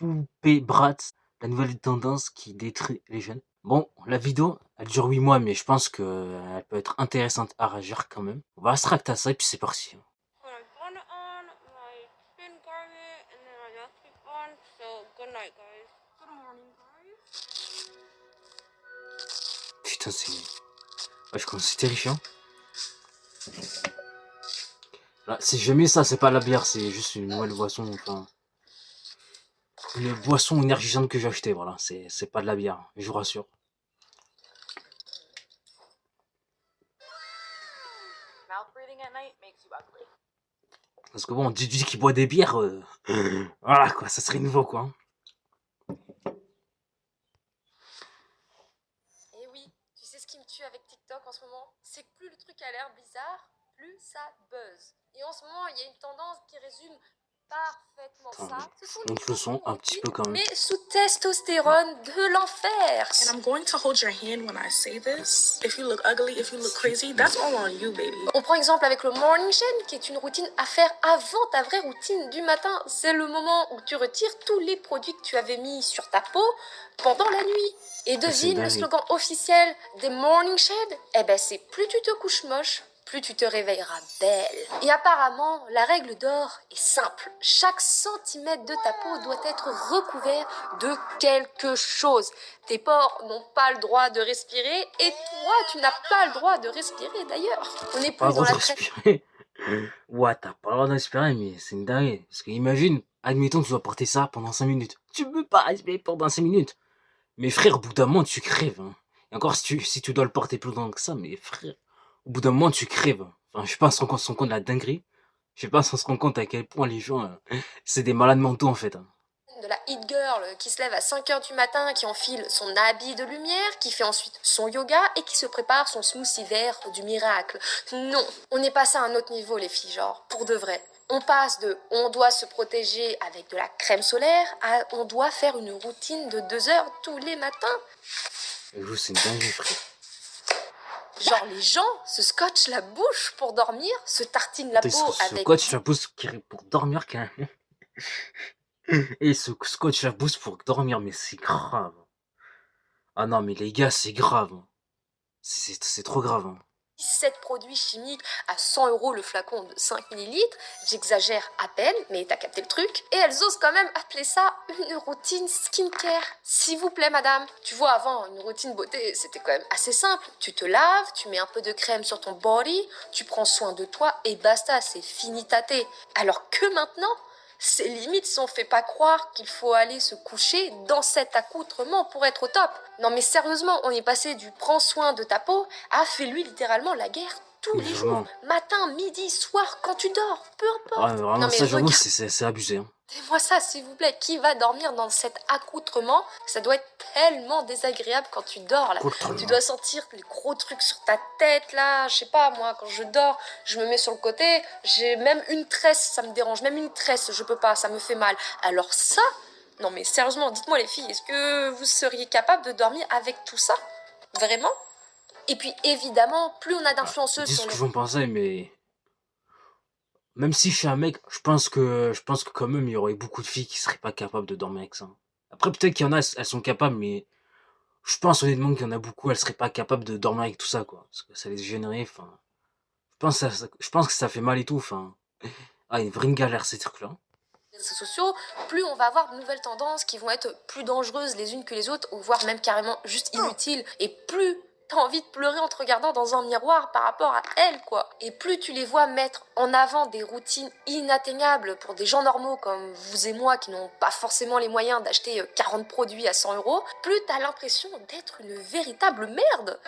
poupée Bratz, la nouvelle tendance qui détruit les jeunes. Bon, la vidéo, elle dure 8 mois, mais je pense qu'elle peut être intéressante à réagir quand même. On va abstract à ça et puis c'est parti. When I put it on my spin garment and then I just keep on. So good night, guys. Good morning, guys. Putain, c'est... Ouais, je commence, c'est terrifiant. Là, si jamais ça, c'est pas la bière, c'est juste une nouvelle boisson, enfin... Une boisson énergisante que j'ai acheté, voilà. C'est pas de la bière, je vous rassure. Mouth breathing at night makes you ugly. Parce que bon, tu dis qu'il boit des bières, voilà quoi, ça serait nouveau quoi. Et oui, tu sais ce qui me tue avec TikTok en ce moment? C'est que plus le truc a l'air bizarre, plus ça buzz. Et en ce moment, il y a une tendance qui résume parfaitement ça. Ce sont Monte le son un petit peu quand même. mais sous testostérone de l'enfer. And I'm going to hold your hand when I say this. If you look ugly, if you look crazy, that's all on you, baby. On prend exemple avec le morning shake, qui est une routine à faire avant ta vraie routine du matin. C'est le moment où tu retires tous les produits que tu avais mis sur ta peau pendant la nuit. Et devine le slogan officiel des morning shades? Eh ben c'est plus tu te couches moche, plus tu te réveilleras belle. Et apparemment, la règle d'or est simple. Chaque centimètre de ta peau doit être recouvert de quelque chose. Tes pores n'ont pas le droit de respirer et toi, tu n'as pas le droit de respirer d'ailleurs. On n'est plus dans la respirer. Ouais, t'as pas le droit de respirer, mais c'est une dinguerie. Parce que imagine, admettons que tu dois porter ça pendant 5 minutes. Tu peux pas respirer pendant 5 minutes. Mais frère, au bout d'un moment, tu crèves. Hein. Et encore, si tu dois le porter plus longtemps que ça, mais frère, au bout d'un moment, tu crèves. Enfin, je sais pas si on se rend compte de la dinguerie. Je sais pas si on se rend compte à quel point les gens, c'est des malades mentaux en fait. Hein. De la hit girl qui se lève à 5h du matin, qui enfile son habit de lumière, qui fait ensuite son yoga et qui se prépare son smoothie vert du miracle. Non, on est passé à un autre niveau les filles, genre, pour de vrai. On passe de on doit se protéger avec de la crème solaire à on doit faire une routine de 2 heures tous les matins. Et vous, c'est une dinguerie, frère. Genre les gens se scotchent la bouche pour dormir, se tartinent la peau avec... Se scotchent la bouche pour dormir quand même. Et se scotch la bouche pour dormir, mais c'est grave. Ah non, mais les gars, c'est grave. C'est trop grave. Hein. 17 produits chimiques à 100 € le flacon de 5 ml, j'exagère à peine, mais t'as capté le truc. Et elles osent quand même appeler ça une routine skincare. S'il vous plaît, madame. Tu vois, avant, une routine beauté, c'était quand même assez simple. Tu te laves, tu mets un peu de crème sur ton body, tu prends soin de toi et basta, c'est fini tâté. Alors que maintenant, c'est limite si on fait pas croire qu'il faut aller se coucher dans cet accoutrement pour être au top. Non mais sérieusement, on est passé du prends soin de ta peau à fais-lui littéralement la guerre tous les jours. Matin, midi, soir, quand tu dors, peu importe. Ouais, vraiment, non, mais ça j'avoue, c'est abusé. Hein. Dis-moi ça, s'il vous plaît. Qui va dormir dans cet accoutrement? Ça doit être tellement désagréable quand tu dors, là. Tu dois sentir les gros trucs sur ta tête, là. Je sais pas, moi, quand je dors, je me mets sur le côté. J'ai même une tresse, ça me dérange. Même une tresse, je peux pas, ça me fait mal. Alors ça, non mais sérieusement, dites-moi les filles, est-ce que vous seriez capable de dormir avec tout ça? Vraiment? Et puis, évidemment, plus on a d'influenceuses sur les... ce que j'en pensais, mais... Même si je suis un mec, je pense que quand même il y aurait beaucoup de filles qui seraient pas capables de dormir avec ça. Après peut-être qu'il y en a, elles sont capables, mais je pense honnêtement qu'il y en a beaucoup, elles seraient pas capables de dormir avec tout ça, quoi. Parce que ça les gênerait, enfin... Je pense que ça fait mal et tout, enfin... Ah, une vraie galère ces trucs-là. Les réseaux sociaux, plus on va avoir de nouvelles tendances qui vont être plus dangereuses les unes que les autres, ou voire même carrément juste inutiles, et plus t'as envie de pleurer en te regardant dans un miroir par rapport à elles, quoi. Et plus tu les vois mettre en avant des routines inatteignables pour des gens normaux comme vous et moi qui n'ont pas forcément les moyens d'acheter 40 produits à 100 €, plus t'as l'impression d'être une véritable merde.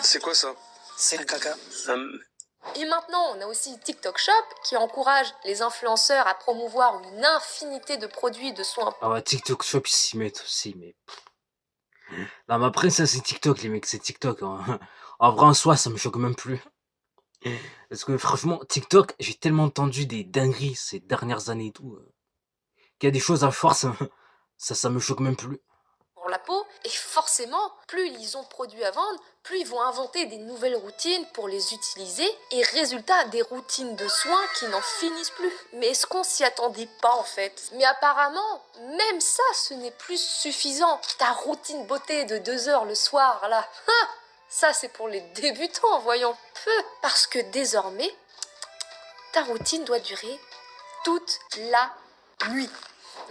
C'est quoi ça? C'est un caca. Et maintenant, on a aussi TikTok Shop qui encourage les influenceurs à promouvoir une infinité de produits de soins. Ah ouais, TikTok Shop, ils s'y mettent aussi, mais... Non, mais après, ça, c'est TikTok, les mecs, c'est TikTok. Hein. En vrai, en soi, ça me choque même plus. Parce que franchement, TikTok, j'ai tellement entendu des dingueries ces dernières années et tout. Qu'il y a des choses à force, ça me choque même plus. dans la peau, et forcément, plus ils ont de produits à vendre, plus ils vont inventer des nouvelles routines pour les utiliser, et résultat, des routines de soins qui n'en finissent plus. Mais est-ce qu'on s'y attendait pas en fait? Mais apparemment, même ça, ce n'est plus suffisant. Ta routine beauté de 2 heures le soir, là, ça c'est pour les débutants, voyons peu. Parce que désormais, ta routine doit durer toute la nuit.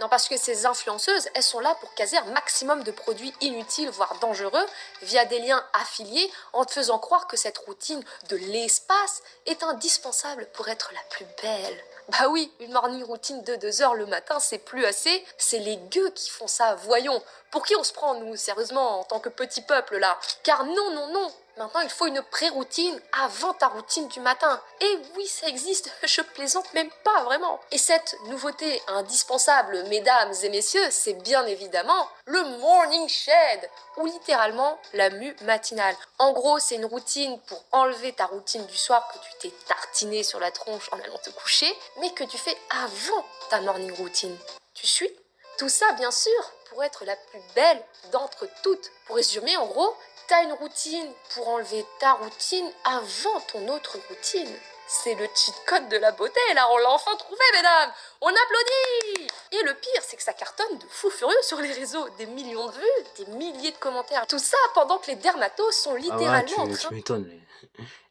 Non, parce que ces influenceuses, elles sont là pour caser un maximum de produits inutiles, voire dangereux, via des liens affiliés, en te faisant croire que cette routine de l'espace est indispensable pour être la plus belle. Bah oui, une morning routine de 2 heures le matin, c'est plus assez. C'est les gueux qui font ça, voyons. Pour qui on se prend, nous, sérieusement, en tant que petit peuple, là? Car non, non, non. Maintenant, il faut une pré-routine avant ta routine du matin. Et oui, ça existe, je plaisante même pas vraiment. Et cette nouveauté indispensable, mesdames et messieurs, c'est bien évidemment le morning shed, ou littéralement la mue matinale. En gros, c'est une routine pour enlever ta routine du soir que tu t'es tartiné sur la tronche en allant te coucher, mais que tu fais avant ta morning routine. Tu suis? Tout ça, bien sûr, pour être la plus belle d'entre toutes. Pour résumer, en gros, t'as une routine pour enlever ta routine avant ton autre routine. C'est le cheat code de la beauté, là, on l'a enfin trouvé, mesdames. On applaudit. Et le pire, c'est que ça cartonne de fou furieux sur les réseaux. Des millions de vues, des milliers de commentaires. Tout ça pendant que les dermatos sont Ah ouais, littéralement en train tu m'étonnes.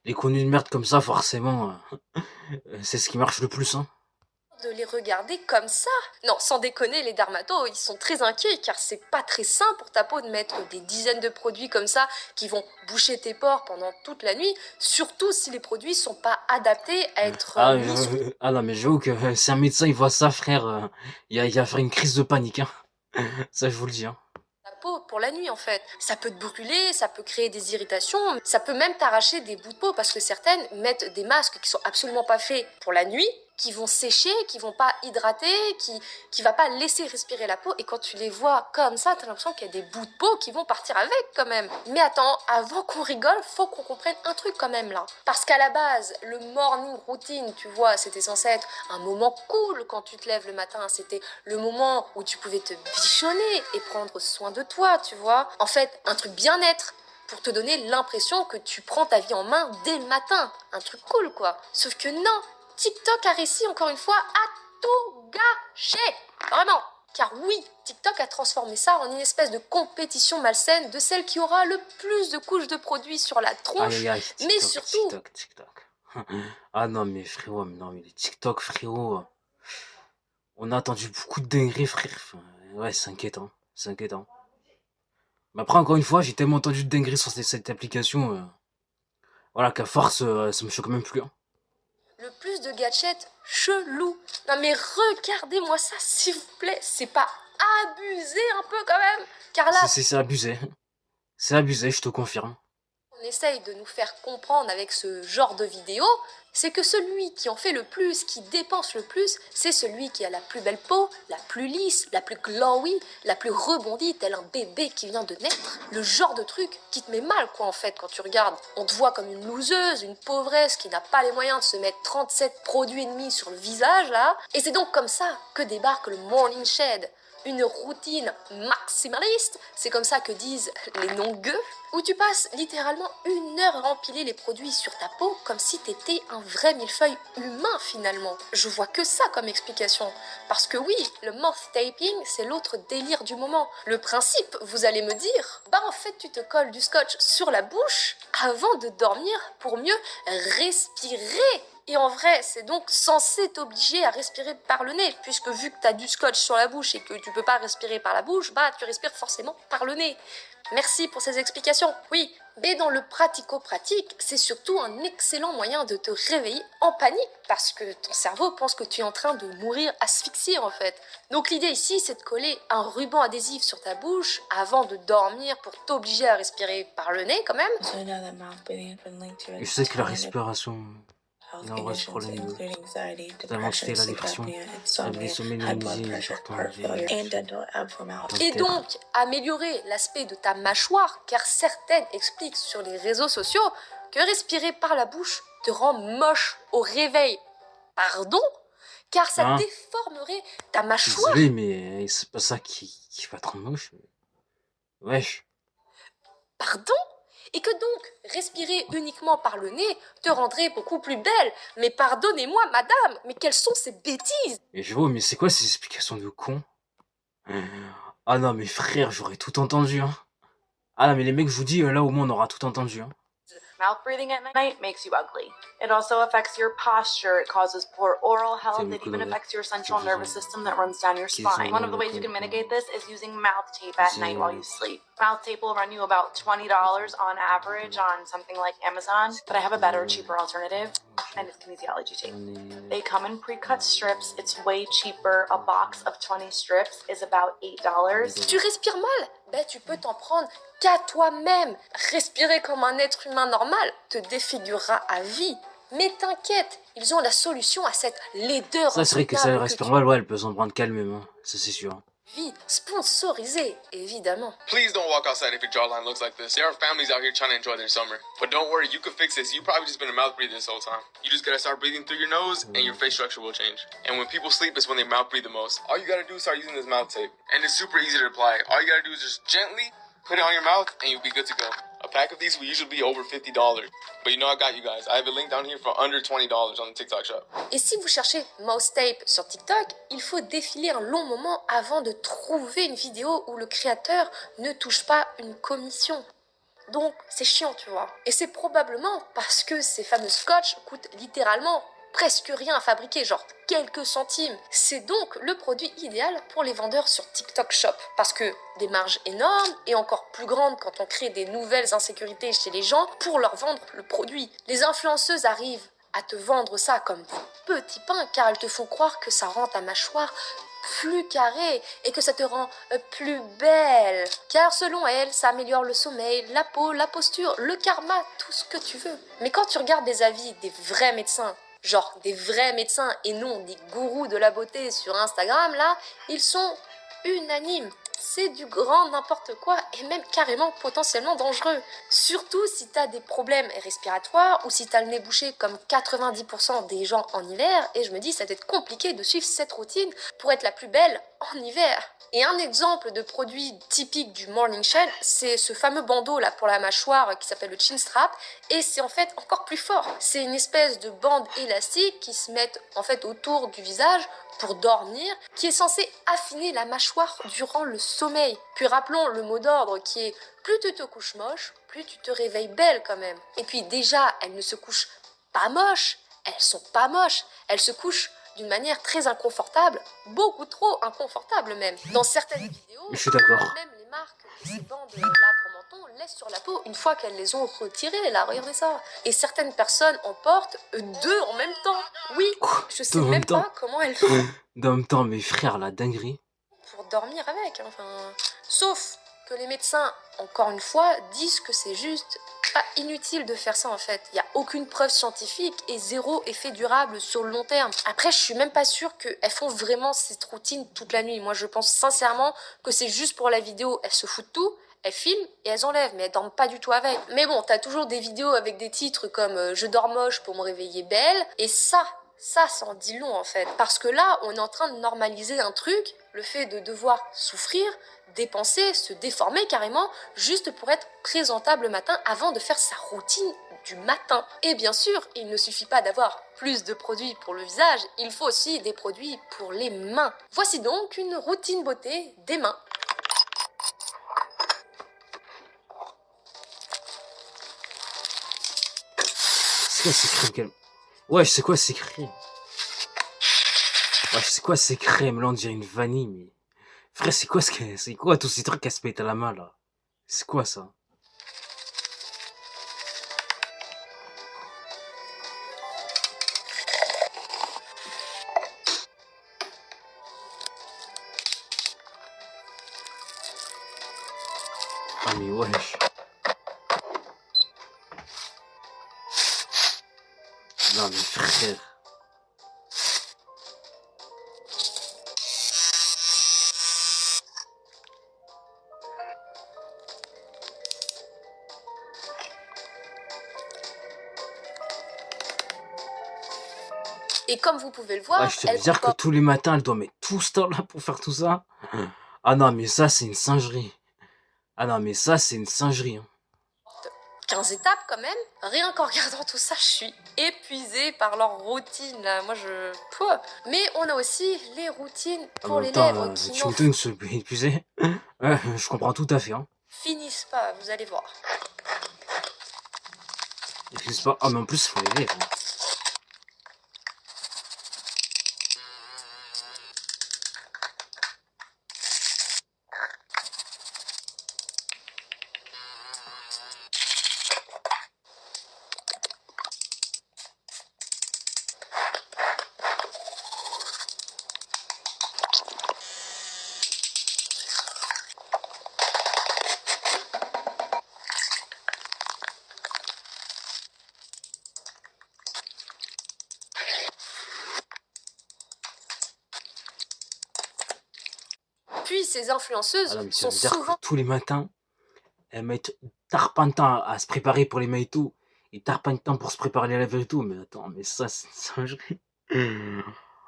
Les contenus de merde comme ça, forcément, c'est ce qui marche le plus, hein. de les regarder comme ça. Non, sans déconner, les dermatos, ils sont très inquiets car c'est pas très sain pour ta peau de mettre des dizaines de produits comme ça qui vont boucher tes pores pendant toute la nuit, surtout si les produits sont pas adaptés à être Ah, mis sur ah non, mais j'avoue que si un médecin il voit ça, frère, il va faire une crise de panique, hein. Ça, je vous le dis, hein. ta peau pour la nuit en fait. Ça peut te brûler, ça peut créer des irritations, ça peut même t'arracher des bouts de peau parce que certaines mettent des masques qui sont absolument pas faits pour la nuit, qui vont sécher, qui vont pas hydrater, qui va pas laisser respirer la peau, et quand tu les vois comme ça, t'as l'impression qu'il y a des bouts de peau qui vont partir avec quand même. Mais attends, avant qu'on rigole, faut qu'on comprenne un truc quand même là. Parce qu'à la base, le morning routine, tu vois, c'était censé être un moment cool quand tu te lèves le matin, c'était le moment où tu pouvais te bichonner et prendre soin de toi, tu vois. En fait, un truc bien-être, pour te donner l'impression que tu prends ta vie en main dès le matin. Un truc cool, quoi. Sauf que non, TikTok a réussi encore une fois à tout gâcher. Vraiment. Car oui, TikTok a transformé ça en une espèce de compétition malsaine de celle qui aura le plus de couches de produits sur la Aïe, tronche, aïe, aïe, mais TikTok, surtout... TikTok, TikTok. Ah non, mais frérot, mais non, mais les TikTok, frérot, on a attendu beaucoup de dingueries, frère. Enfin, ouais, c'est inquiétant, c'est inquiétant. Mais après, encore une fois, j'ai tellement entendu de dingueries sur cette application, voilà, qu'à force, ça me choque même plus, hein. le plus de gadgets chelous. Non mais regardez-moi ça, s'il vous plaît. C'est pas abusé un peu quand même? Car là, C'est abusé. C'est abusé, je te confirme. on essaye de nous faire comprendre avec ce genre de vidéo, c'est que celui qui en fait le plus, qui dépense le plus, c'est celui qui a la plus belle peau, la plus lisse, la plus glowy, la plus rebondie, tel un bébé qui vient de naître. Le genre de truc qui te met mal, quoi, en fait, quand tu regardes. On te voit comme une loseuse, une pauvresse qui n'a pas les moyens de se mettre 37 produits et demi sur le visage, là. Et c'est donc comme ça que débarque le Morning Shed. Une routine maximaliste, c'est comme ça que disent les non-gueux, où tu passes littéralement 1 heure à empiler les produits sur ta peau comme si t'étais un vrai millefeuille humain finalement. Je vois que ça comme explication. Parce que oui, le mouth taping, c'est l'autre délire du moment. Le principe, vous allez me dire, bah en fait tu te colles du scotch sur la bouche avant de dormir pour mieux respirer. Et en vrai, c'est donc censé t'obliger à respirer par le nez, puisque vu que t'as du scotch sur la bouche et que tu peux pas respirer par la bouche, bah tu respires forcément par le nez. Merci pour ces explications. Oui, mais dans le pratico-pratique, c'est surtout un excellent moyen de te réveiller en panique, parce que ton cerveau pense que tu es en train de mourir asphyxié en fait. Donc l'idée ici, c'est de coller un ruban adhésif sur ta bouche avant de dormir pour t'obliger à respirer par le nez quand même. So now that mouth breathing has been linked to Et je sais que la its respiration, health il a un vrai conditions, problème de including anxiety, totalement depression, quitter la sleep dépression, apnea, avec des insomnia, sommets high blood minimisés, pressure, pourtant heart failure, and dental abnormalities. Et donc, améliorer l'aspect de ta mâchoire, car certaines expliquent sur les réseaux sociaux que respirer par la bouche te rend moche au réveil. Pardon? Car ça Hein? déformerait ta mâchoire. Désolé, mais c'est pas ça qui va te rendre moche. Wesh. Pardon? Et que donc, respirer uniquement par le nez te rendrait beaucoup plus belle. Mais pardonnez-moi, madame, mais quelles sont ces bêtises? Et je vois, mais c'est quoi ces explications de con? Ah non, mais frère, j'aurais tout entendu, hein. Ah non, mais les mecs, je vous dis, là, au moins, on aura tout entendu, hein. Mouth breathing at night makes you ugly. It also affects your posture, it causes poor oral health, C'est it beaucoup even de- affects your central nervous system that runs down your Qu'ils ont- spine. One of the ways you can mitigate this is using mouth tape at night while you sleep. Mouth tape will run you about $20 on average on something like Amazon, but I have a better, cheaper alternative, and it's kinesiology tape. They come in pre-cut strips, it's way cheaper. A box of 20 strips is about $8. Tu respires mal? Ben, tu peux t'en prendre qu'à toi-même. Respirer comme un être humain normal te défigurera à vie. Mais t'inquiète, ils ont la solution à cette laideur Ça, c'est vrai que ça insoutenable respire tu mal, ouais, elle peut s'en prendre calmement, hein. Ça, c'est sûr. vis. Sponsorisé, évidemment. Please don't walk outside if your jawline looks like this. There are families out here trying to enjoy their summer. But don't worry, you can fix this. You've probably just been a mouth breather this whole time. You just gotta start breathing through your nose and your face structure will change. And when people sleep, it's when they mouth breathe the most. All you gotta do is start using this mouth tape. And it's super easy to apply. All you gotta do is just gently put it on your mouth and you'll be good to go. A pack of these will usually be over $50. But you know I got you guys. I have a link down here for under $20 on the TikTok shop. Et si vous cherchez Mouse Tape sur TikTok, il faut défiler un long moment avant de trouver une vidéo où le créateur ne touche pas une commission. Donc c'est chiant, tu vois. Et c'est probablement parce que ces fameux scotch coûtent littéralement presque rien à fabriquer, genre quelques centimes. C'est donc le produit idéal pour les vendeurs sur TikTok Shop, parce que des marges énormes et encore plus grandes quand on crée des nouvelles insécurités chez les gens pour leur vendre le produit. Les influenceuses arrivent à te vendre ça comme des petits pains car elles te font croire que ça rend ta mâchoire plus carrée et que ça te rend plus belle. Car selon elles, ça améliore le sommeil, la peau, la posture, le karma, tout ce que tu veux. Mais quand tu regardes des avis des vrais médecins, genre des vrais médecins et non des gourous de la beauté sur Instagram, là, ils sont unanimes. C'est du grand n'importe quoi et même carrément potentiellement dangereux. Surtout si t'as des problèmes respiratoires ou si t'as le nez bouché comme 90% des gens en hiver. Et je me dis, ça doit être compliqué de suivre cette routine pour être la plus belle en hiver. Et un exemple de produit typique du Morning Shell, c'est ce fameux bandeau là pour la mâchoire qui s'appelle le chin strap. Et c'est en fait encore plus fort. C'est une espèce de bande élastique qui se met en fait autour du visage pour dormir, qui est censé affiner la mâchoire durant le sommeil. Puis rappelons le mot d'ordre qui est plus tu te couches moche, plus tu te réveilles belle quand même. Et puis déjà, elles ne se couchent pas moches, elles sont pas moches, elles se couchent d'une manière très inconfortable, beaucoup trop inconfortable même. Dans certaines vidéos, Je suis d'accord. même les marques de ces bandes-là pour menton laissent sur la peau une fois qu'elles les ont retirées, là, regardez ça. Et certaines personnes en portent deux en même temps. Oui, je sais Deux en même même temps. pas comment elles font En même temps, mes frères, la dinguerie. pour dormir avec, hein, enfin... Sauf que les médecins, encore une fois, disent que c'est juste pas inutile de faire ça en fait. Il n'y a aucune preuve scientifique et zéro effet durable sur le long terme. Après, je suis même pas sûre qu'elles font vraiment cette routine toute la nuit. Moi, je pense sincèrement que c'est juste pour la vidéo. Elles se foutent tout, elles filment et elles enlèvent, mais elles dorment pas du tout avec. Mais bon, t'as toujours des vidéos avec des titres comme Je dors moche pour me réveiller belle. Et ça en dit long en fait. Parce que là, on est en train de normaliser un truc, le fait de devoir souffrir, dépenser, se déformer carrément, juste pour être présentable le matin avant de faire sa routine du matin. Et bien sûr, il ne suffit pas d'avoir plus de produits pour le visage, il faut aussi des produits pour les mains. Voici donc une routine beauté des mains. C'est quoi ces crèmes qu'elle... Ouais, je sais quoi ces crèmes. Ouais, je sais quoi ces crèmes, là, on dirait une vanille, mais... Frère, c'est quoi c'est quoi tous ces trucs qu'elle se mettent à la main, là? C'est quoi, ça? Ah, mais wesh. Non, mais frère. Et comme vous pouvez le voir, Ouais, je te veux elle dire que comporte tous les matins, elle doit mettre tout ce temps-là pour faire tout ça. Ah non, mais ça, c'est une singerie. Ah non, mais ça, c'est une singerie. Hein. 15 étapes quand même. Rien qu'en regardant tout ça, je suis épuisée par leur routine là. Moi je. Pouah. Mais on a aussi les routines En pour même les temps, lèvres qui tu n'en m'étonnes que ce soit épuisé. Ouais, je comprends tout à fait. Hein. finissent pas, vous allez voir. Excuse pas. Ah, mais en plus, il faut les lèvres. Hein. Puis ces Ah influenceuses non, mais ça sont veut dire que souvent tous les matins, elles mettent tarpin de temps à se préparer pour les mails et tout. Et tarpin de temps pour se préparer les lèvres et tout. Mais attends, mais ça, c'est une singerie.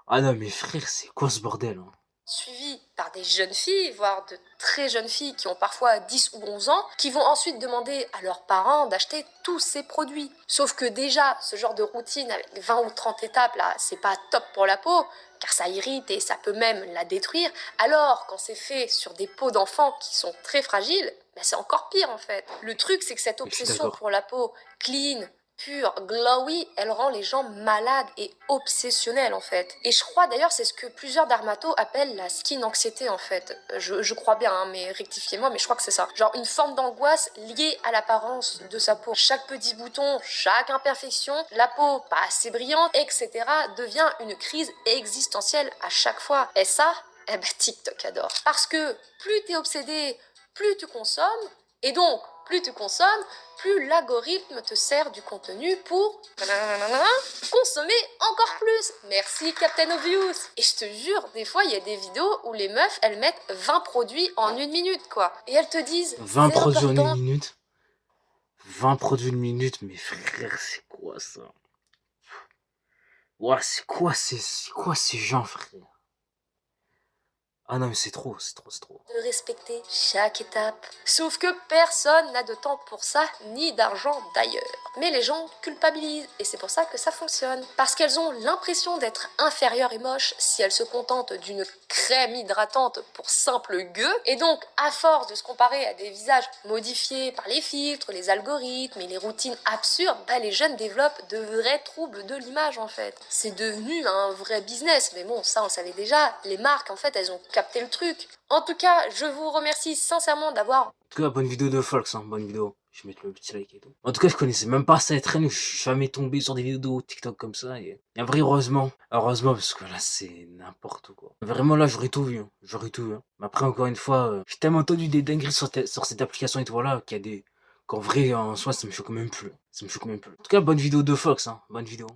Ah non, mais frère, c'est quoi ce bordel? Hein. suivies par des jeunes filles, voire de très jeunes filles qui ont parfois 10 ou 11 ans, qui vont ensuite demander à leurs parents d'acheter tous ces produits. Sauf que déjà, ce genre de routine avec 20 ou 30 étapes, là, c'est pas top pour la peau, car ça irrite et ça peut même la détruire. Alors, quand c'est fait sur des peaux d'enfants qui sont très fragiles, ben c'est encore pire en fait. Le truc, c'est que cette Mais je suis obsession d'accord. pour la peau clean, pure, glowy, elle rend les gens malades et obsessionnels en fait. Et je crois d'ailleurs c'est ce que plusieurs dermatos appellent la skin anxiété en fait. Je crois bien, hein, mais rectifiez-moi, mais je crois que c'est ça. Genre une forme d'angoisse liée à l'apparence de sa peau. Chaque petit bouton, chaque imperfection, la peau pas assez brillante, etc. devient une crise existentielle à chaque fois. Et ça, eh ben TikTok adore. Parce que plus t'es obsédé, plus tu consommes, et donc plus tu consommes, plus l'algorithme te sert du contenu pour consommer encore plus. Merci Captain Obvious. Et je te jure, des fois il y a des vidéos où les meufs elles mettent 20 produits en une minute quoi. Et elles te disent 20 c'est produits en une important. minute. 20 produits en une minute, mais frère, c'est quoi ça? Ouah, c'est quoi ces gens, frère? Ah non, mais c'est trop, c'est trop, c'est trop. De respecter chaque étape. Sauf que personne n'a de temps pour ça, ni d'argent d'ailleurs. Mais les gens culpabilisent, et c'est pour ça que ça fonctionne. Parce qu'elles ont l'impression d'être inférieures et moches si elles se contentent d'une crème hydratante pour simple gueux. Et donc, à force de se comparer à des visages modifiés par les filtres, les algorithmes et les routines absurdes, bah, les jeunes développent de vrais troubles de l'image en fait. C'est devenu un vrai business, mais bon, ça on le savait déjà. Les marques en fait, elles ont capté le truc. En tout cas, je vous remercie sincèrement d'avoir... En tout cas, bonne vidéo de Fox, hein, bonne vidéo. Je vais mettre le petit like et tout. En tout cas, je connaissais même pas cette traîne, je suis jamais tombé sur des vidéos TikTok comme ça. Et en vrai, heureusement. Heureusement, parce que là, c'est n'importe quoi. Vraiment, là, j'aurais tout vu. Hein. J'aurais tout vu. Hein. Mais après, encore une fois, j'ai tellement entendu des dingueries sur cette application et tout, voilà, qu'il y a des... Qu'en vrai, en soi, ça me choque même plus. Ça me choque même plus. En tout cas, bonne vidéo de Fox, hein. Bonne vidéo.